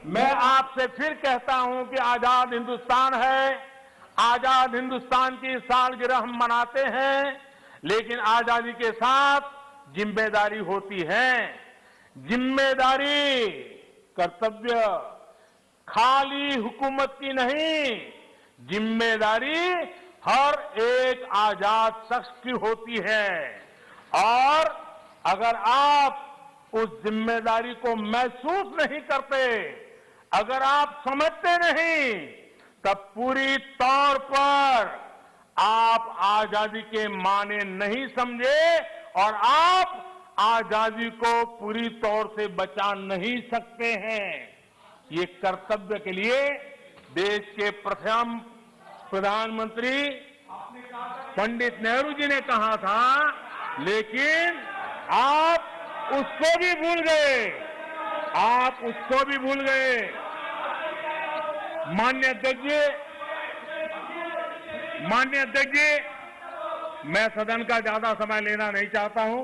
मैं आपसे फिर कहता हूं कि आजाद हिंदुस्तान है, आजाद हिंदुस्तान की सालगिरह हम मनाते हैं, लेकिन आजादी के साथ जिम्मेदारी होती है। जिम्मेदारी, कर्तव्य खाली हुकूमत की नहीं, जिम्मेदारी हर एक आजाद शख्स की होती है। और अगर आप उस जिम्मेदारी को महसूस नहीं करते, अगर आप समझते नहीं, तब पूरी तौर पर आप आजादी के माने नहीं समझे और आप आजादी को पूरी तौर से बचा नहीं सकते हैं। ये कर्तव्य के लिए देश के प्रथम प्रधानमंत्री पंडित नेहरू जी ने कहा था, लेकिन आप उसको भी भूल गए, आप उसको भी भूल गए। माननीय अध्यक्ष जी, मैं सदन का ज्यादा समय लेना नहीं चाहता हूं,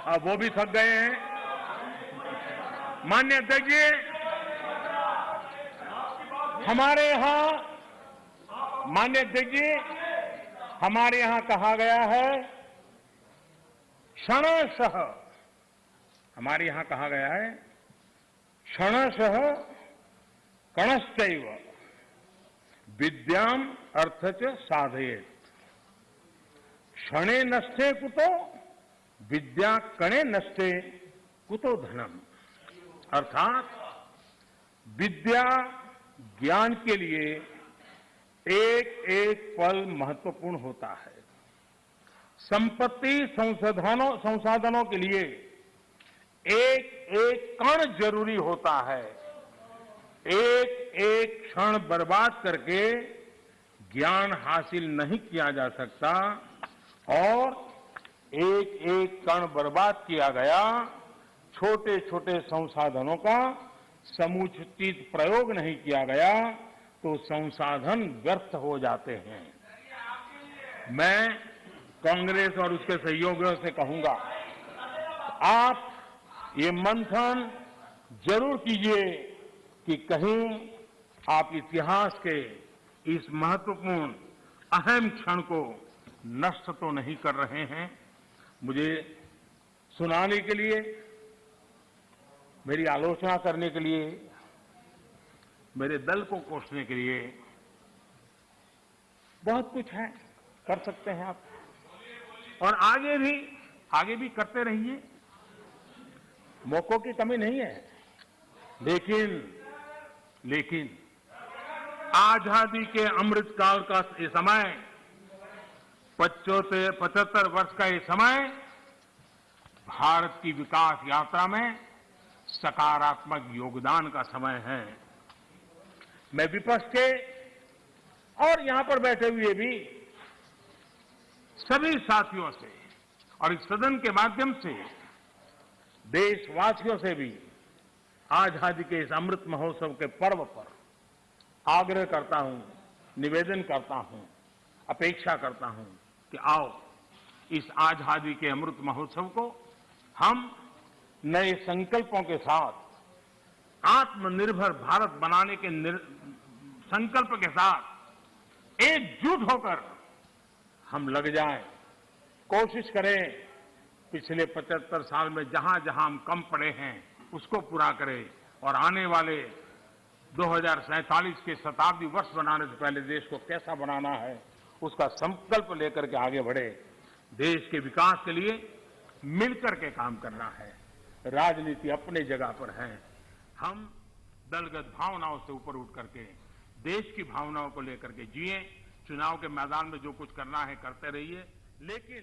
अब वो भी थक गए हैं। माननीय अध्यक्ष जी, हमारे यहां, माननीय अध्यक्ष जी, हमारे यहां कहा गया है क्षणशः, हमारे यहां कहा गया है क्षणशः कणश्चैव विद्याम अर्थ च साधयेत्। क्षणे नष्टे कुतो विद्या कणे नष्टे कुतो धनम। अर्थात विद्या ज्ञान के लिए एक एक पल महत्वपूर्ण होता है। संपत्ति संसाधनों के लिए एक एक कण जरूरी होता है। एक एक क्षण बर्बाद करके ज्ञान हासिल नहीं किया जा सकता और एक एक कण बर्बाद किया गया, छोटे छोटे संसाधनों का समुचित प्रयोग नहीं किया गया तो संसाधन व्यर्थ हो जाते हैं। मैं कांग्रेस और उसके सहयोगियों से कहूंगा, आप ये मंथन जरूर कीजिए कि कहीं आप इतिहास के इस महत्वपूर्ण अहम क्षण को नष्ट तो नहीं कर रहे हैं। मुझे सुनाने के लिए, मेरी आलोचना करने के लिए, मेरे दल को कोसने के लिए बहुत कुछ है, कर सकते हैं आप, और आगे भी करते रहिए, मौकों की कमी नहीं है। लेकिन आजादी के अमृत काल का ये समय, 75 वर्ष का ये समय भारत की विकास यात्रा में सकारात्मक योगदान का समय है। मैं विपक्ष के और यहां पर बैठे हुए भी सभी साथियों से और इस सदन के माध्यम से देशवासियों से भी आजादी के इस अमृत महोत्सव के पर्व पर आग्रह करता हूं, निवेदन करता हूं, अपेक्षा करता हूं कि आओ इस आजादी के अमृत महोत्सव को हम नए संकल्पों के साथ, आत्मनिर्भर भारत बनाने के संकल्प के साथ एकजुट होकर हम लग जाएं, कोशिश करें पिछले 75 साल में जहां जहां हम कम पड़े हैं उसको पूरा करें और आने वाले 2047 के शताब्दी वर्ष बनाने से पहले देश को कैसा बनाना है उसका संकल्प लेकर के आगे बढ़े। देश के विकास के लिए मिलकर के काम करना है। राजनीति अपने जगह पर है, हम दलगत भावनाओं से ऊपर उठ करके देश की भावनाओं को लेकर के जिए। चुनाव के मैदान में जो कुछ करना है करते रहिए, लेकिन